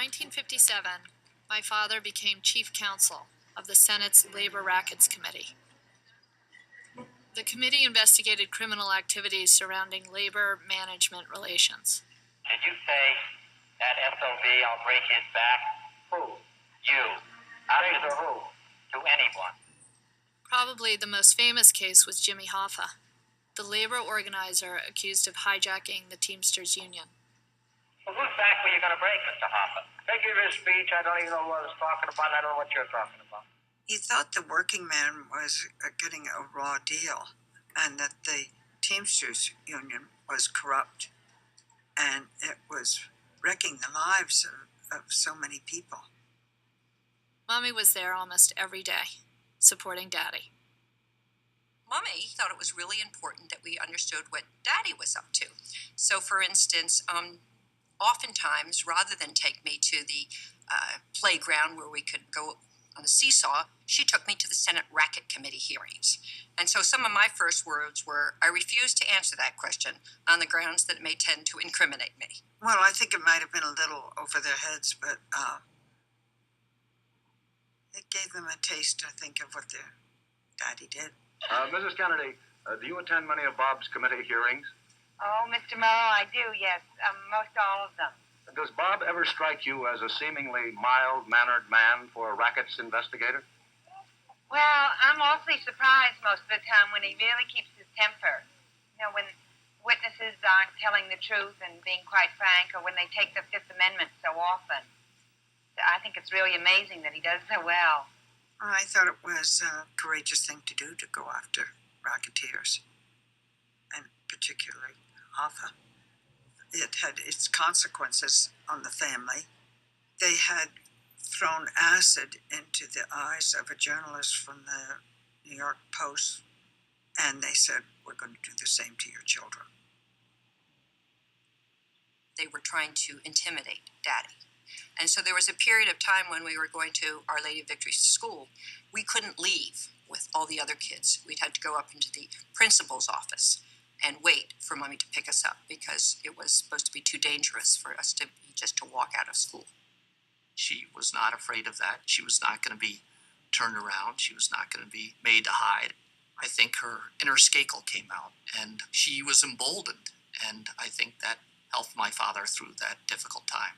1957, my father became chief counsel of the Senate's Labor Rackets Committee. The committee investigated criminal activities surrounding labor management relations. Did you say that SOB will break his back? Who? You. Say to who? To anyone. Probably the most famous case was Jimmy Hoffa, the labor organizer accused of hijacking the Teamsters Union. Well, whose back were you going to break, Mr. Hoffa? Figure his speech. I don't even know what I was talking about. I don't know what you're talking about. He thought the working man was getting a raw deal and that the Teamsters Union was corrupt and it was wrecking the lives of so many people. Mommy was there almost every day, supporting Daddy. Mommy thought it was really important that we understood what Daddy was up to. So, for instance, oftentimes, rather than take me to the playground where we could go on the seesaw, she took me to the Senate Racket Committee hearings. And so some of my first words were, I refuse to answer that question on the grounds that it may tend to incriminate me. Well, I think it might have been a little over their heads, but it gave them a taste, I think, of what their daddy did. Mrs. Kennedy, do you attend many of Bob's committee hearings? Oh, Mr. Morrow, I do, yes. Most all of them. Does Bob ever strike you as a seemingly mild-mannered man for a rackets investigator? Well, I'm awfully surprised most of the time when he really keeps his temper. You know, when witnesses aren't telling the truth and being quite frank, or when they take the Fifth Amendment so often. I think it's really amazing that he does so well. I thought it was a courageous thing to do to go after racketeers, and particularly Hoffa. It had its consequences on the family. They had thrown acid into the eyes of a journalist from the New York Post, and they said, we're going to do the same to your children. They were trying to intimidate Daddy. And so there was a period of time when we were going to Our Lady of Victory School. We couldn't leave with all the other kids. We'd had to go up into the principal's office and wait for Mommy to pick us up because it was supposed to be too dangerous for us to just to walk out of school. She was not afraid of that. She was not going to be turned around. She was not going to be made to hide. I think her inner skakel came out, and she was emboldened, and I think that helped my father through that difficult time.